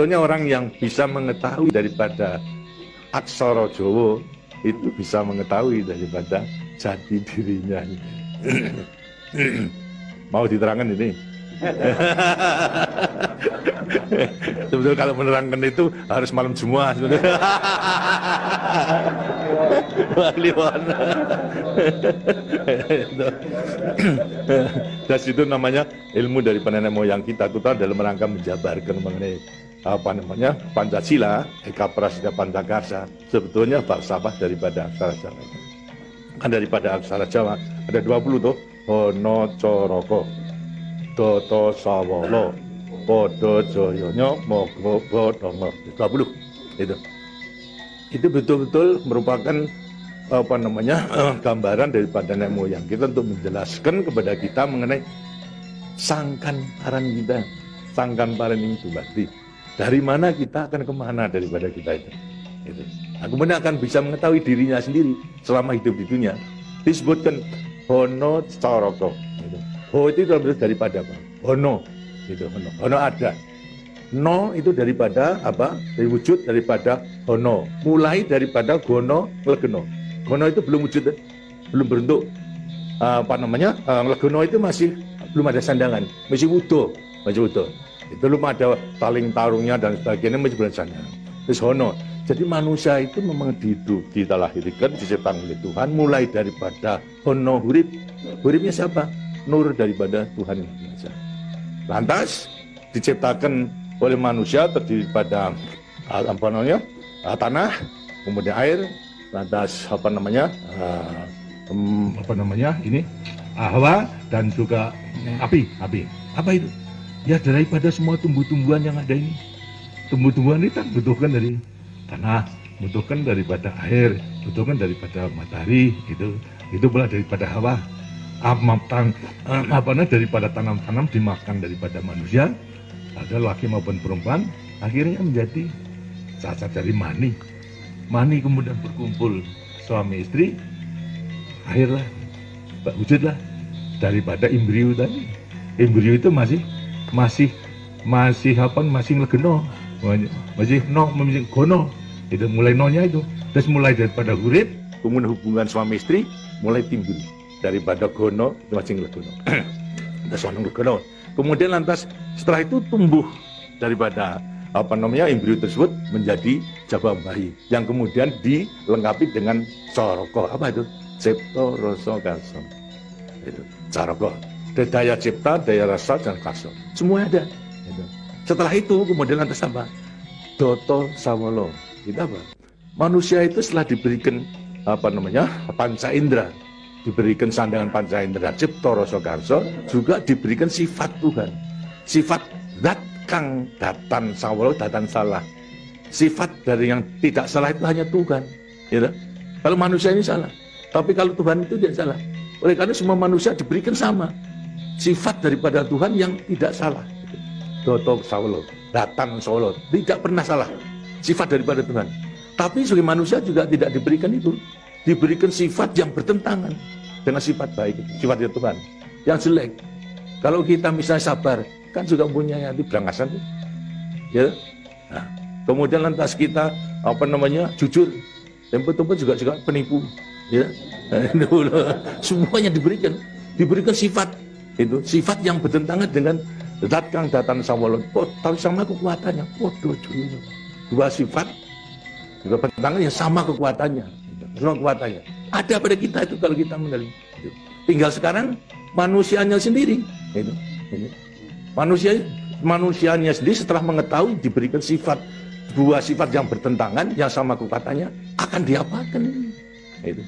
Sebetulnya orang yang bisa mengetahui daripada aksara Jawa itu bisa mengetahui daripada jati dirinya. Mau diterangkan ini? Sebetulnya kalau menerangkan itu harus malam Jumat sebetulnya. Dan itu namanya ilmu dari nenek moyang kita itu dalam rangka menjabarkan mengenai apa namanya Pancasila, Eka Prasida Pancakarsa. Sebetulnya falsafah daripada aksara Jawa. Kan daripada aksara Jawa ada 20 tuh. Hono Coroko, Toto Sawolo, Podo Joyonya, Mogo Bodongo, 20 itu. Itu betul-betul merupakan apa namanya gambaran daripada nenek moyang kita untuk menjelaskan kepada kita mengenai sangkan paran kita, sangkan paran itu berarti dari mana kita akan kemana daripada kita itu. Nah, kemudian akan bisa mengetahui dirinya sendiri selama hidup di dunia. Disebutkan Hono Coroko. Ho itu daripada apa? Hono, itu Hono. Hono ada. No itu daripada apa? Dari wujud daripada Hono. Mulai daripada Gono Legeno. Gono itu belum wujud, belum berbentuk. Apa namanya? Legeno itu masih belum ada sandangan, masih wudo, masih wudo. Itu belum ada taling tarungnya dan sebagainya, masih belum sandangan. Terus Hono. Jadi manusia itu memang dilahirkan, diciptakan oleh Tuhan, mulai daripada Hono Hurib. Huribnya siapa? Nur daripada Tuhan yang Maha. Lantas diciptakan oleh manusia terdiri pada apa namanya tanah, kemudian air, lantas apa namanya ini Hawa dan juga api. Apa itu? Ya daripada semua tumbuh-tumbuhan yang ada ini. Tumbuh-tumbuhan itu butuhkan dari tanah, butuhkan daripada air, butuhkan daripada matahari, itu pula daripada hawa. Daripada tanam-tanam dimakan daripada manusia, ada laki maupun perempuan, akhirnya menjadi cacat dari mani. Mani kemudian berkumpul suami istri, akhirlah wujudlah daripada embrio tadi. Embrio itu masih legeno, masih gono. Itu mulai nonya itu, terus mulai daripada hurib, kemudian hubungan suami istri mulai timbul daripada gono masing legono. Terus legono. Kemudian lantas setelah itu tumbuh daripada apa namanya embrio tersebut menjadi jabang bayi yang kemudian dilengkapi dengan coroko. Apa itu? Cipta rasa karsa. Itu coroko. Daya cipta, daya rasa dan karsa. Semua ada. Itu. Setelah itu kemudian lantas apa? Doto Sawolo. Itu apa? Manusia itu setelah diberikan apa namanya panca indera, diberikan sandangan panca indera, cipta rasa karsa, juga diberikan sifat Tuhan, sifat zat kang datan sawolo, datan salah. Sifat dari yang tidak salah itu hanya Tuhan. Ya, kalau manusia ini salah, tapi kalau Tuhan itu tidak salah. Oleh karena semua manusia diberikan sama sifat daripada Tuhan yang tidak salah. Doto sawolo, datan sawolo, tidak pernah salah. Sifat daripada Tuhan. Tapi sebagai manusia juga tidak diberikan itu. Diberikan sifat yang bertentangan dengan sifat baik, sifatnya Tuhan. Yang jelek. Kalau kita misalnya sabar, kan juga punya hati berangasan. Ya. Nah, kemudian lantas kita apa namanya jujur. Tempat-tempat juga penipu. Ya. Semuanya diberikan sifat itu, sifat yang bertentangan dengan zat kang datan sawolo. Tapi sama kekuatannya. Dua sifat juga bertentangan yang sama kekuatannya. Semua kekuatannya ada pada kita itu kalau kita menerima. Tinggal sekarang manusianya sendiri. Manusianya sendiri setelah mengetahui diberikan sifat, dua sifat yang bertentangan yang sama kekuatannya, akan diapakan ini? Itu.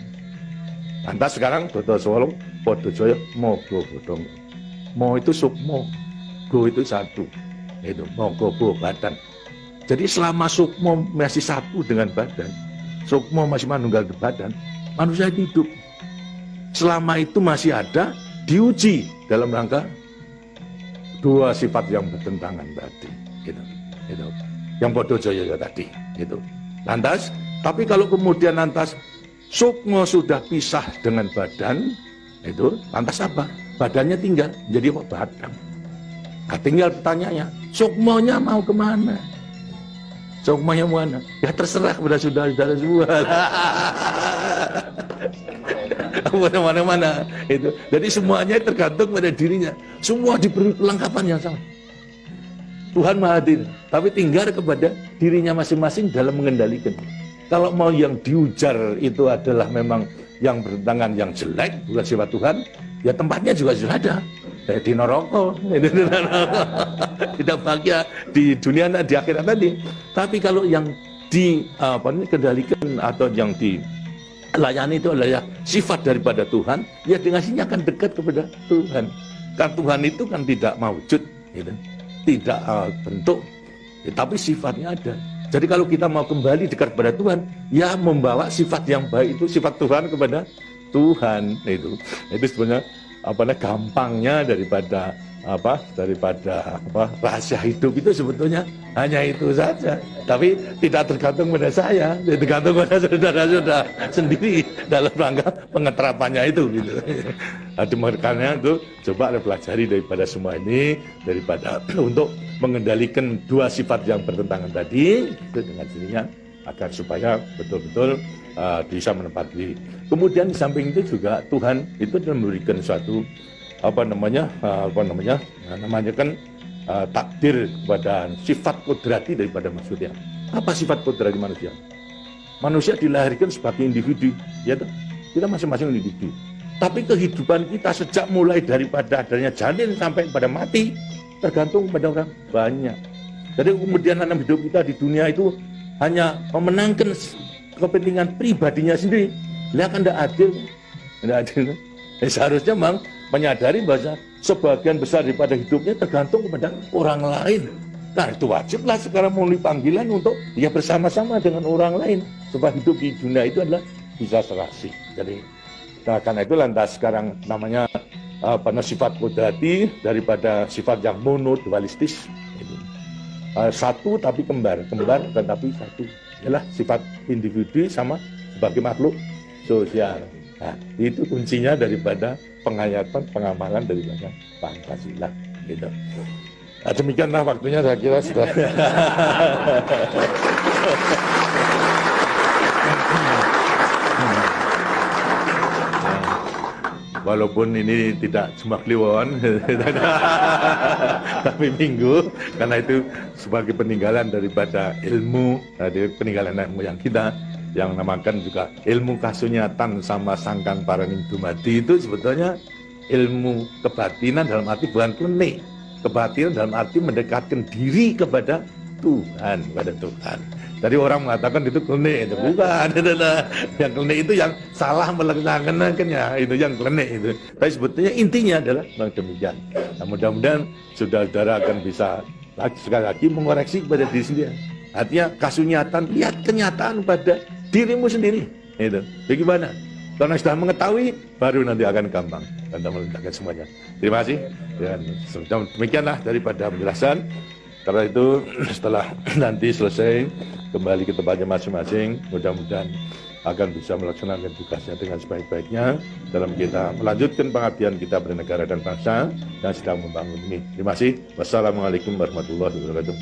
Lantas sekarang Dodo Sawolo, Podo Joyo, Mogo Bodong. Mo itu sukmo, go itu satu. Itu mogo bo badan. Jadi selama sukmo masih satu dengan badan, sukmo masih manunggal di badan, manusia hidup. Selama itu masih ada, diuji dalam rangka dua sifat yang bertentangan tadi. Gitu. Yang Podo Joyo tadi. Gitu. Lantas, tapi kalau kemudian lantas sukmo sudah pisah dengan badan, itu lantas apa? Badannya tinggal, jadi badan. Nah, tinggal pertanyaannya, sukmonya mau kemana? Semuanya mana? Ya terserah kepada saudara-saudara semua. Mana-mana itu. Jadi semuanya tergantung pada dirinya. Semua diberi kelengkapan yang sama. Tuhan Maha Hadir, tapi tinggal kepada dirinya masing-masing dalam mengendalikan. Kalau mau yang diujar itu adalah memang yang bertentangan yang jelek, bukan sifat Tuhan, ya tempatnya juga sudah ada. Di neraka, tidak bahagia di dunia dan di akhirat tadi. Tapi kalau yang dikendalikan atau yang dilayani itu adalah sifat daripada Tuhan, ya dengannya akan dekat kepada Tuhan. Karena Tuhan itu kan tidak mawujud, gitu. Tidak bentuk, ya, tapi sifatnya ada. Jadi kalau kita mau kembali dekat kepada Tuhan, ya membawa sifat yang baik itu, sifat Tuhan kepada Tuhan itu sebenarnya gampangnya daripada rahasia hidup itu sebetulnya hanya itu saja. Tapi tidak tergantung pada saya, tergantung pada saudara-saudara sendiri dalam rangka pengeterapannya itu gitu. Makanya itu coba pelajari daripada semua ini, daripada untuk mengendalikan dua sifat yang bertentangan tadi itu dengan dirinya agar supaya betul-betul bisa menempati. Kemudian di samping itu juga Tuhan itu memberikan suatu takdir kepada sifat kodrati daripada manusia. Apa sifat kodrati manusia? Manusia dilahirkan sebagai individu, ya toh? Kita masing-masing individu. Tapi kehidupan kita sejak mulai daripada adanya janin sampai pada mati tergantung pada orang banyak. Jadi kemudian dalam hidup kita di dunia itu hanya memenangkan kepentingan pribadinya sendiri. Dia kan tidak adil. Seharusnya memang menyadari bahwa sebagian besar daripada hidupnya tergantung kepada orang lain. Nah itu wajiblah sekarang mulai panggilan untuk ya bersama-sama dengan orang lain. Sebab hidup di dunia itu adalah bisa serasi. Jadi karena itu lantas sekarang namanya sifat kodrati daripada sifat yang monodualistis. Satu tapi kembar tetapi satu. Ialah sifat individu sama sebagai makhluk sosial. Nah, itu kuncinya daripada penghayatan, pengamalan daripada Pancasila. Gitu. Nah, demikianlah waktunya saya kira sudah. Walaupun ini tidak cuma kliwon, tapi minggu, karena itu sebagai peninggalan daripada ilmu, dari peninggalan moyang kita, yang namakan juga ilmu kasunyatan sama sangkan paraning dumadi itu sebetulnya ilmu kebatinan dalam arti bukan klinik. Kebatinan dalam arti mendekatkan diri kepada Tuhan, kepada Tuhan. Jadi orang mengatakan itu klinik, itu bukan. Yang klinik itu yang salah melaksanakannya, itu yang klinik itu. Tapi sebetulnya intinya adalah demikian. Nah, mudah-mudahan saudara-saudara akan bisa sekali lagi mengoreksi kepada diri sendiri. Artinya kasunyatan, lihat kenyataan pada dirimu sendiri. Itu. Bagaimana? Karena sudah mengetahui, baru nanti akan gampang dan meletakkan semuanya. Terima kasih. Dan demikianlah daripada penjelasan. Karena itu setelah nanti selesai kembali ke tempatnya masing-masing, mudah-mudahan akan bisa melaksanakan tugasnya dengan sebaik-baiknya dalam kita melanjutkan pengabdian kita pada negara dan bangsa yang sedang membangun ini. Terima kasih. Wassalamualaikum warahmatullahi wabarakatuh.